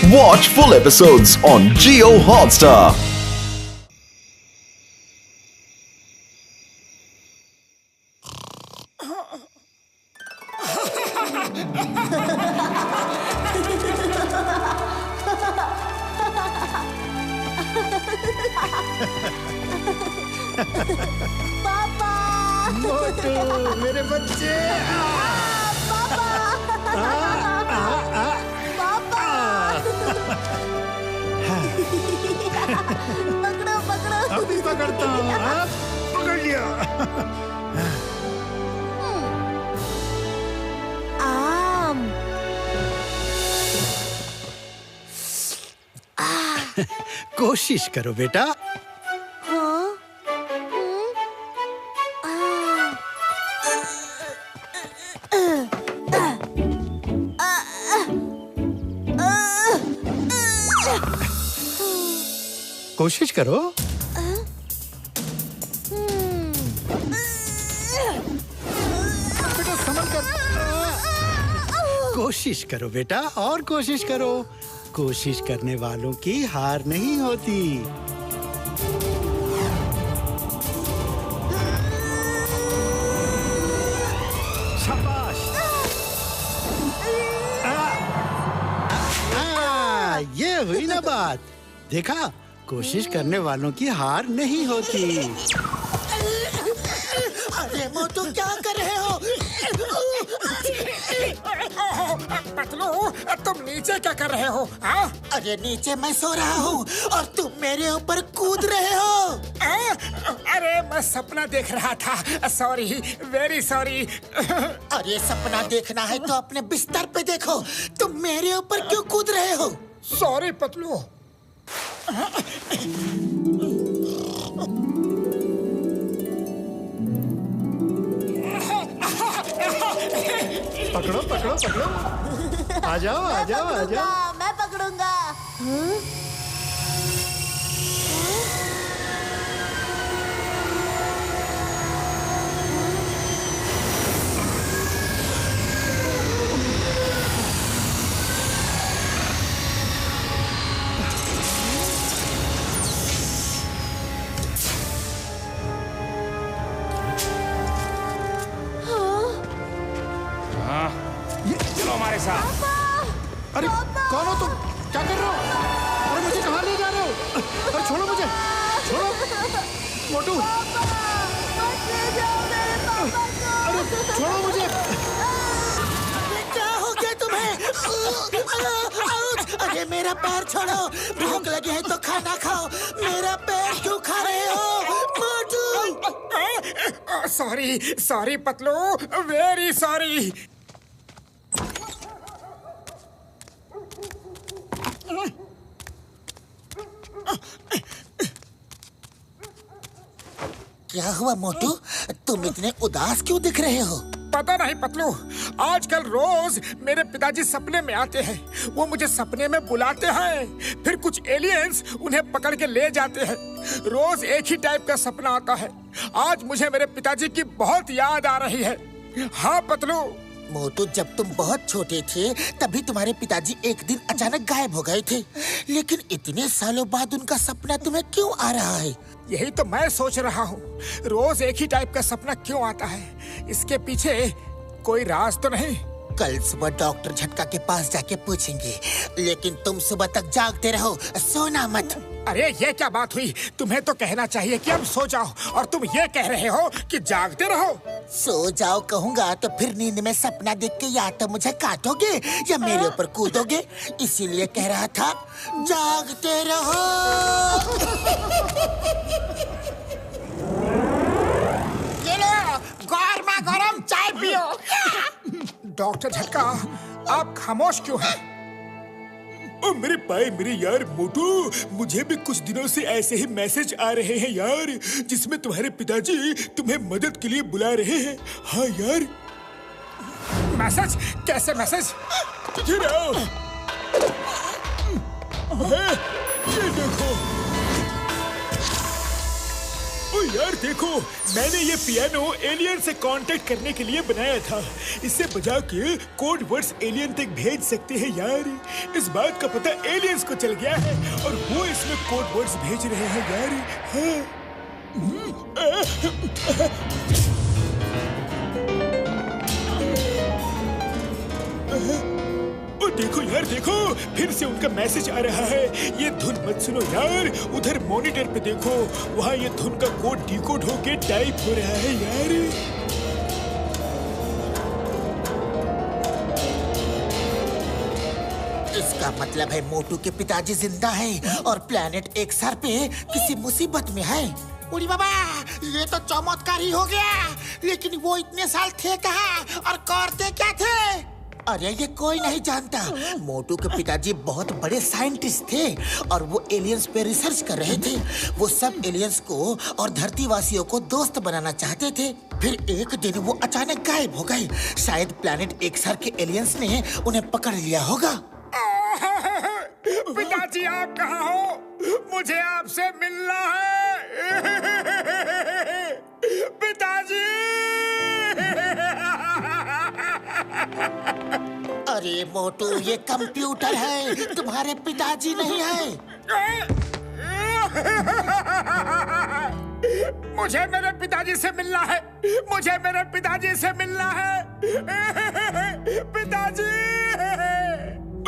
Watch full episodes on Jio Hotstar. पापा मोटू मेरे बच्चे पापा पापा पकड़ो पकड़ो अभी पकड़ता हूँ पकड़ लिया आम कोशिश करो बेटा कोशिश करो बेटा संभल कर कोशिश करो बेटा और कोशिश करो कोशिश करने वालों की हार नहीं होती शाबाश ये हुई ना बात देखा कोशिश करने वालों की हार नहीं होती अरे मोटू क्या कर रहे हो पतलू तुम नीचे क्या कर रहे हो हाँ? अरे नीचे मैं सो रहा हूँ और तुम मेरे ऊपर कूद रहे हो अरे मैं सपना देख रहा था सॉरी वेरी सॉरी अरे सपना देखना है तो अपने बिस्तर पे देखो तुम मेरे ऊपर क्यों कूद रहे हो सॉरी पतलू पकड़ो पकड़ो पकड़ो आ जाओ आ जाओ आ जाओ मैं पकड़ूंगा चलो हमारे साथ अरे कौन हो तुम क्या कर रहे हो अरे मुझे कहाँ ले जा रहे हो अरे छोड़ो मुझे छोड़ो मोटू अरे छोड़ो मुझे क्या हो गया तुम्हें अरे मेरा पैर छोड़ो भूख लगी है तो खाना खाओ मेरा पैर क्यों खा रहे हो Motu sorry sorry Patlu very sorry क्या हुआ मोटू तुम इतने उदास क्यों दिख रहे हो पता नहीं पतलू आजकल रोज मेरे पिताजी सपने में आते हैं वो मुझे सपने में बुलाते हैं फिर कुछ एलियंस उन्हें पकड़ के ले जाते हैं रोज एक ही टाइप का सपना आता है आज मुझे मेरे पिताजी की बहुत याद आ रही है हाँ पतलू मोटू जब तुम बहुत छोटे थे तभी तुम्हारे पिताजी एक दिन अचानक गायब हो गए थे लेकिन इतने सालों बाद उनका सपना तुम्हें क्यों आ रहा है यही तो मैं सोच रहा हूँ रोज एक ही टाइप का सपना क्यों आता है इसके पीछे कोई राज तो नहीं कल सुबह डॉक्टर झटका के पास जाके पूछेंगे लेकिन तुम सुबह तक जागते रहो सोना मत अरे ये क्या बात हुई तुम्हें तो कहना चाहिए कि अब सो जाओ और तुम ये कह रहे हो कि जागते रहो सो जाओ कहूँगा तो फिर नींद में सपना देख के या तो मुझे काटोगे या मेरे ऊपर कूदोगे इसीलिए कह रहा था जागते रहो ये लो गर्मा गरम चाय पियो डॉक्टर झटका आप खामोश क्यों हैं ओ मेरे भाई मेरे यार मोटू मुझे भी कुछ दिनों से ऐसे ही मैसेज आ रहे हैं यार जिसमें तुम्हारे पिताजी तुम्हें मदद के लिए बुला रहे हैं हाँ यार मैसेज कैसे मैसेज इधर आओ ये देखो ओ यार देखो देखो, मैंने ये पियानो एलियन से कांटेक्ट करने के लिए बनाया था। इसे बजा के कोड वर्ड्स एलियन तक भेज सकते हैं यार। इस बात का पता एलियंस को चल गया है और वो इसमें कोड वर्ड्स भेज रहे हैं यार। हाँ। देखो यार, देखो, फिर से उनका मैसेज आ रहा है। ये धुन मत सुनो यार, उधर मॉनिटर पे देखो, वहाँ ये धुन का कोड डिकोड होके टाइप हो रहा है यार। इसका मतलब है मोटू के पिताजी जिंदा हैं और प्लेनेट एक्सआर पे किसी मुसीबत में है। उड़ी बाबा, ये तो चमत्कार ही हो गया। लेकिन वो इतने साल थे कहाँ और करते क्या थे? अरे ये कोई नहीं जानता। मोटू के पिताजी बहुत बड़े साइंटिस्ट थे और वो एलियंस पे रिसर्च कर रहे थे। वो सब एलियंस को और धरतीवासियों को दोस्त बनाना चाहते थे। फिर एक दिन वो अचानक गायब हो गए। शायद प्लेनेट एक्सआर के एलियंस ने उन्हें पकड़ लिया होगा। पिताजी, आप कहाँ हो? मुझे आपसे मिलना है। पिताजी! अरे मोटू, ये कंप्यूटर है, तुम्हारे पिताजी नहीं है। मुझे मेरे पिताजी से मिलना है। मुझे मेरे पिताजी से मिलना है। पिताजी!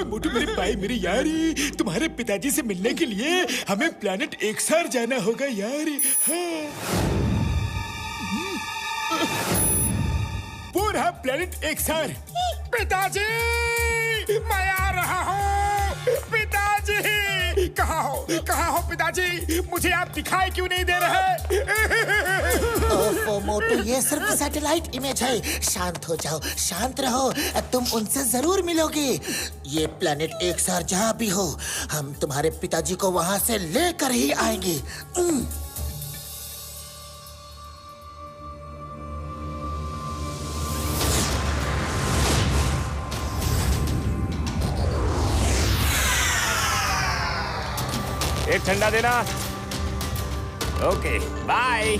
मोटू मेरे भाई, मेरी यारी, तुम्हारे पिताजी से मिलने के लिए हमें प्लेनेट एक्सआर जाना होगा यार। हाँ। पूरा प्लेनेट एक्सआर। पिताजी, मैं आ रहा हूँ। पिताजी, कहाँ हो पिताजी? मुझे आप दिखाई क्यों नहीं दे रहे? ओफो मोटू, ये सिर्फ सैटेलाइट इमेज है। शांत हो जाओ, शांत रहो, तुम उनसे जरूर मिलोगे। ये प्लेनेट एक्सआर जहाँ भी हो, हम तुम्हारे पिताजी को वहाँ से लेकर ही आएंगे। एक ठंडा देना। Okay, bye.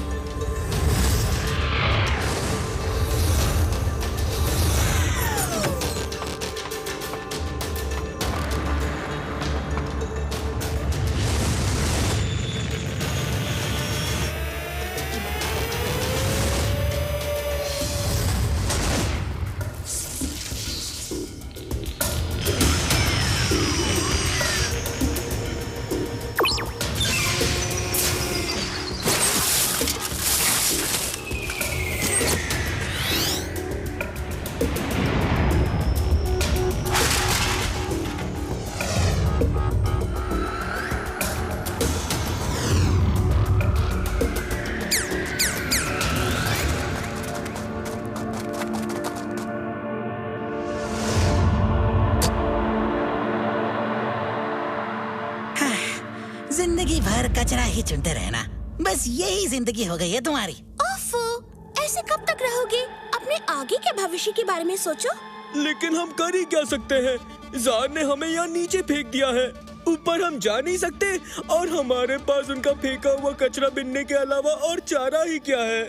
जिंदगी भर कचरा ही चुनते रहना, बस यही जिंदगी हो गई है तुम्हारी। ओफो, ऐसे कब तक रहोगे? अपने आगे के भविष्य के बारे में सोचो। लेकिन हम कर ही क्या सकते हैं? ज़ार ने हमें यहाँ नीचे फेंक दिया है। ऊपर हम जा नहीं सकते और हमारे पास उनका फेंका हुआ कचरा बिनने के अलावा और चारा ही क्या है।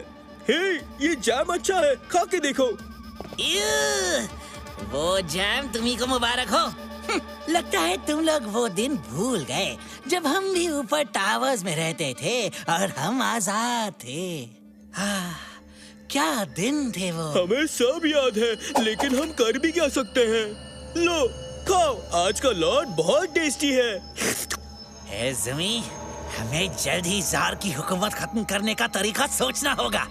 हे, ये जैम अच्छा है, खा के देखो। वो जैम तुम्ही को मुबारक हो। लगता है तुम लोग वो दिन भूल गए जब हम भी ऊपर टावर्स में रहते थे और हम आजाद थे। क्या दिन थे वो। हमें सब याद है, लेकिन हम कर भी क्या सकते हैं। लो खाओ, आज का लॉट बहुत टेस्टी है। ज़मी, हमें जल्द ही ज़ार की हुकूमत खत्म करने का तरीका सोचना होगा।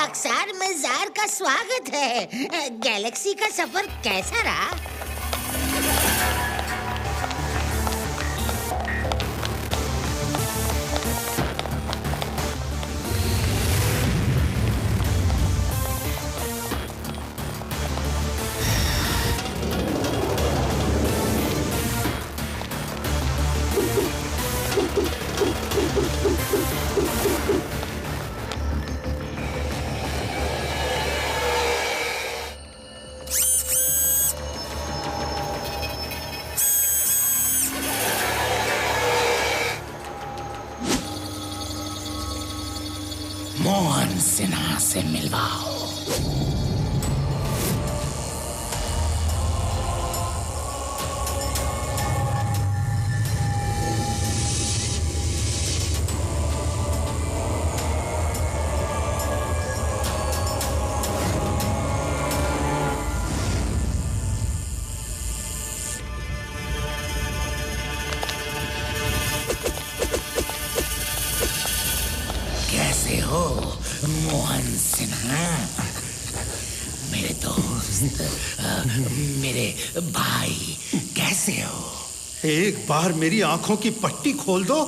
अक्सर में ज़ार का स्वागत है। गैलेक्सी का सफर कैसा रहा? मोहन सिन्हा से मिलवाओ। कैसे हो मोहन सिन्हा, मेरे दोस्त, मेरे भाई, कैसे हो? एक बार मेरी आंखों की पट्टी खोल दो,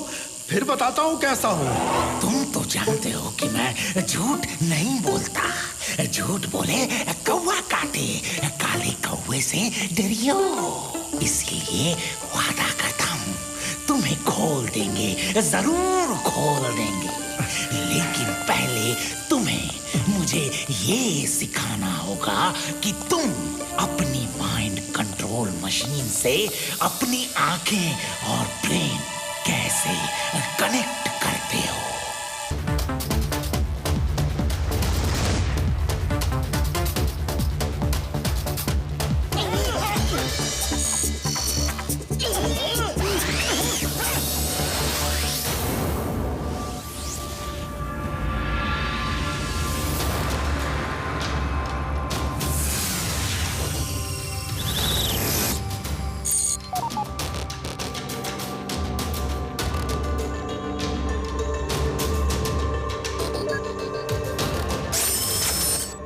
फिर बताता हूँ कैसा हूँ। तुम तो जानते हो कि मैं झूठ नहीं बोलता। झूठ बोले कौवा काटे, काले कौवे से डरियो। इसलिए वादा करता हूँ तुम्हें खोल देंगे, जरूर खोल देंगे। लेकिन पहले तुम्हें मुझे ये सिखाना होगा कि तुम अपनी माइंड कंट्रोल मशीन से अपनी आंखें और ब्रेन कैसे कनेक्ट करते हो।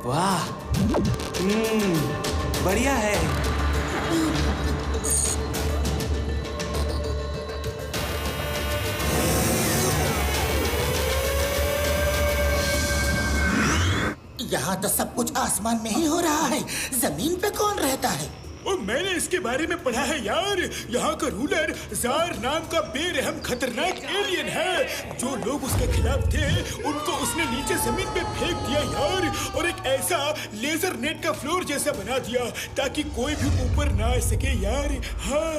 वाह, बढ़िया है। यहाँ तो सब कुछ आसमान में ही हो रहा है, जमीन पे कौन रहता है? और मैंने इसके बारे में पढ़ा है यार। यहाँ का रूलर जार नाम का बेरहम खतरनाक एलियन है। जो लोग उसके खिलाफ थे उनको उसने नीचे जमीन पे फेंक दिया यार, और एक ऐसा लेजर नेट का फ्लोर जैसा बना दिया ताकि कोई भी ऊपर ना आ सके यार। हाँ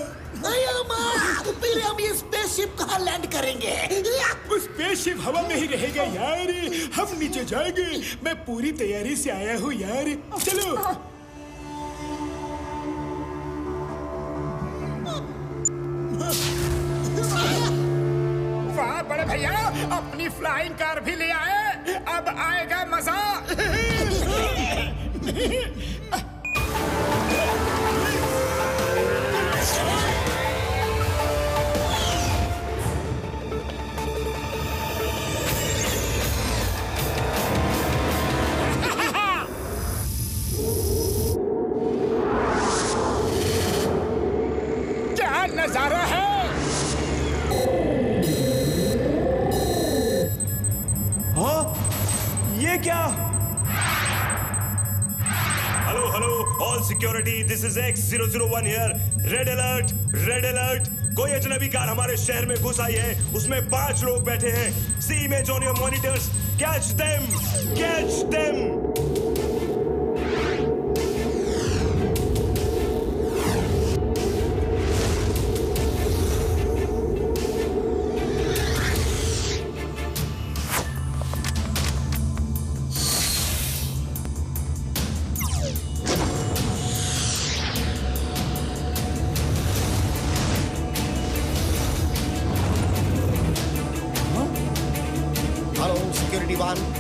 फिर हम ये स्पेसशिप कहाँ लैंड करेंगे? स्पेसशिप हवा में ही रहेगा यार। हम नीचे जाएंगे। मैं पूरी तैयारी से आया हूँ यार, चलो। वाह बड़े भैया, अपनी फ्लाइंग कार भी ले आए, अब आएगा मजा। क्या नजारा है। ये क्या? Hello hello all security, this is X001 here. Red alert, red alert. कोई अजनबी कार हमारे शहर में घुस आई है, उसमें 5 लोग बैठे हैं। See image on your monitors, catch them, catch them.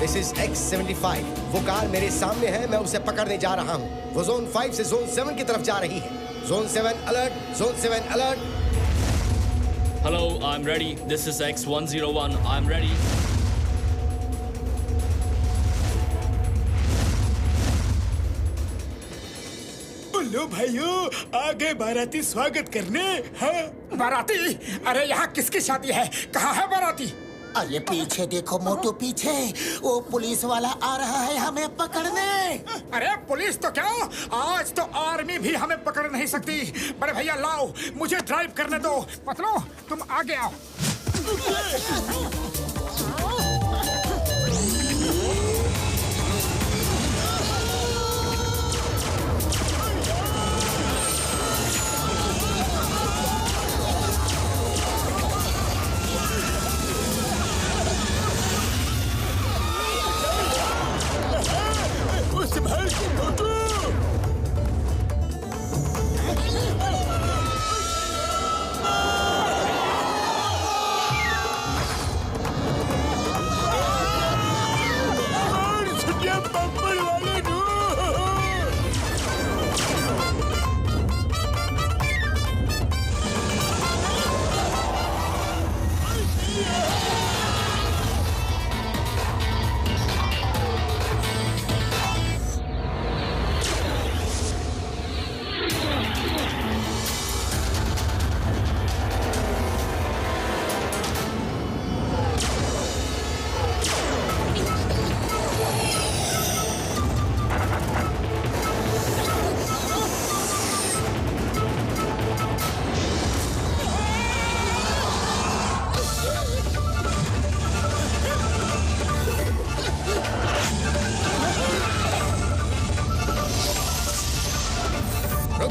This is X75। वो कार मेरे सामने है, मैं उसे पकड़ने जा रहा हूँ। वो जोन 5 से जोन 7 की तरफ जा रही है। Zone 7 alert, zone 7 alert. Hello, I'm ready. This is X101. I'm ready. लो भाइयों, आ गए बाराती स्वागत करने। हाँ बाराती? अरे यहाँ किसकी शादी है? कहाँ है बाराती? अरे पीछे देखो मोटू, पीछे वो पुलिस वाला आ रहा है हमें पकड़ने। अरे पुलिस तो क्या, आज तो आर्मी भी हमें पकड़ नहीं सकती। बड़े भैया लाओ, मुझे ड्राइव करने दो। पतलो तुम आगे आओ।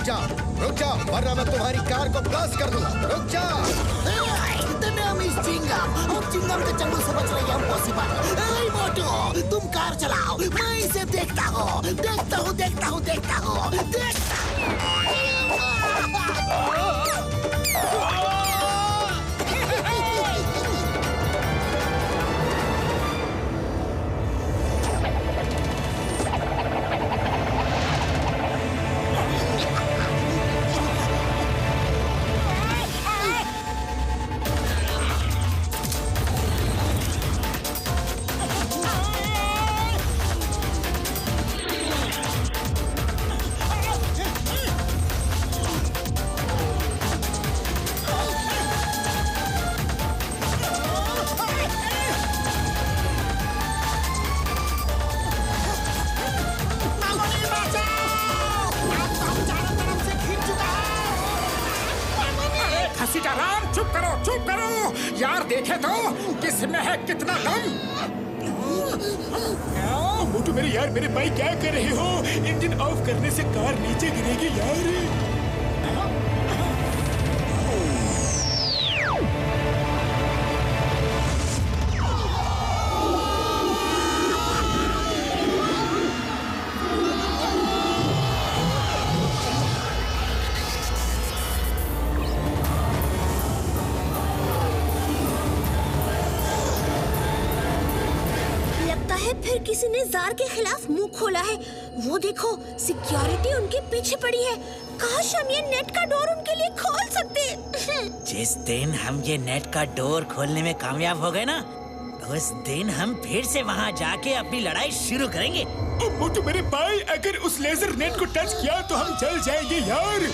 रुक जाओ, वरना मैं तुम्हारी कार को ब्लास्ट कर दूंगा। रुक जाओ। चिंगम के चंगुल से बच रही है इम्पॉसिबल। ए मोटू, तुम कार चलाओ, मैं इसे देखता हूँ। सीताराम, चुप करो यार, देखे तो किसमें है कितना दम। मोटू मेरे यार, मेरे भाई क्या कर रहे हो? इंजन ऑफ करने से कार नीचे गिरेगी यार। फिर किसी ने जार के खिलाफ मुंह खोला है। वो देखो, सिक्योरिटी उनके पीछे पड़ी है। काश हम ये नेट का डोर उनके लिए खोल सकते। जिस दिन हम ये नेट का डोर खोलने में कामयाब हो गए ना, उस दिन हम फिर से वहाँ जाके अपनी लड़ाई शुरू करेंगे। मोटू मेरे भाई, अगर उस लेजर नेट को टच किया तो हम जल जाएंगे यार।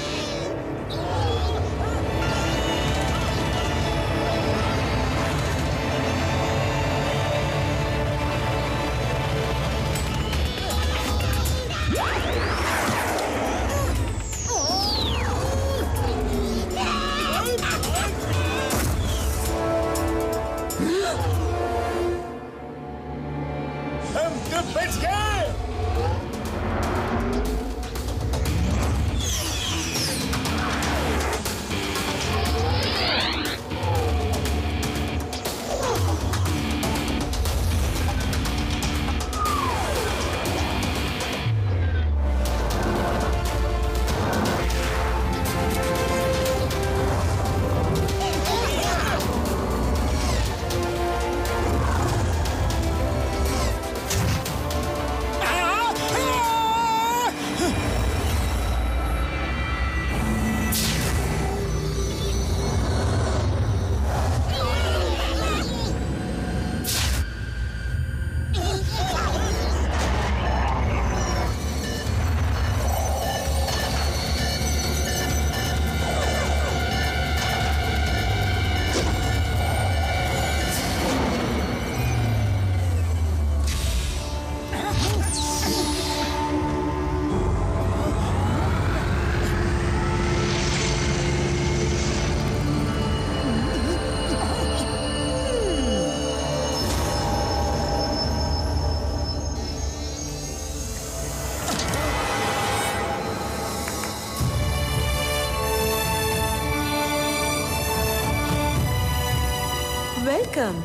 वेलकम।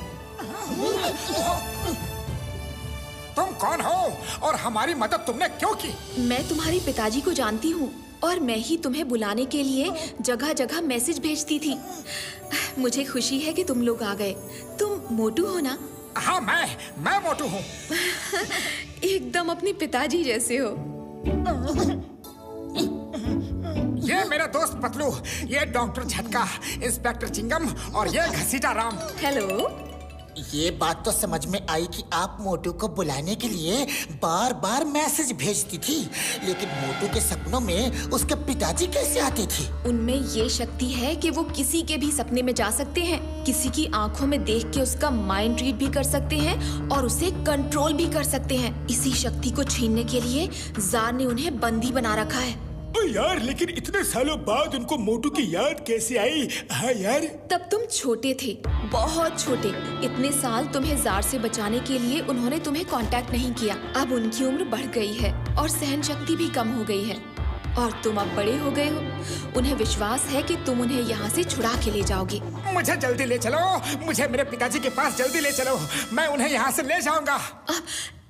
तुम कौन हो और हमारी मदद तुमने क्यों की? मैं तुम्हारे पिताजी को जानती हूँ और मैं ही तुम्हें बुलाने के लिए जगह जगह मैसेज भेजती थी। मुझे खुशी है कि तुम लोग आ गए। तुम मोटू हो ना? हाँ, मैं मोटू हूँ। एकदम अपने पिताजी जैसे हो। ये मेरा दोस्त पतलू, ये डॉक्टर झटका, इंस्पेक्टर चिंगम और ये घसीटा राम। हेलो। ये बात तो समझ में आई कि आप मोटू को बुलाने के लिए बार बार मैसेज भेजती थी, लेकिन मोटू के सपनों में उसके पिताजी कैसे आते थे? उनमें ये शक्ति है कि वो किसी के भी सपने में जा सकते हैं, किसी की आंखों में देख के उसका माइंड रीड भी कर सकते हैं और उसे कंट्रोल भी कर सकते हैं। इसी शक्ति को छीनने के लिए जार ने उन्हें बंदी बना रखा है। यार, लेकिन इतने सालों बाद उनको मोटू की याद कैसे आई? हाँ यार, तब तुम छोटे थे, बहुत छोटे। इतने साल तुम्हें जार से बचाने के लिए उन्होंने तुम्हें कांटेक्ट नहीं किया। अब उनकी उम्र बढ़ गई है और सहन शक्ति भी कम हो गई है और तुम अब बड़े हो गए हो। उन्हें विश्वास है कि तुम उन्हें यहाँ से छुड़ा के ले जाओगे। मुझे जल्दी ले चलो, मुझे मेरे पिताजी के पास जल्दी ले चलो, मैं उन्हें यहाँ से ले जाऊंगा।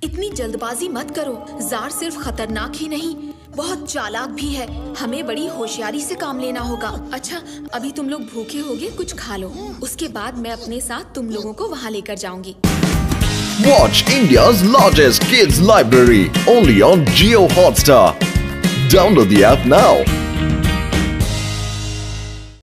इतनी जल्दबाजी मत करो। जार सिर्फ खतरनाक ही नहीं, बहुत चालाक भी है। हमें बड़ी होशियारी से काम लेना होगा। अच्छा, अभी तुम लोग भूखे होगे, कुछ खा लो। उसके बाद मैं अपने साथ तुम लोगों को वहाँ लेकर जाऊंगी। Watch India's largest kids library only on Jio Hotstar. Download the app now.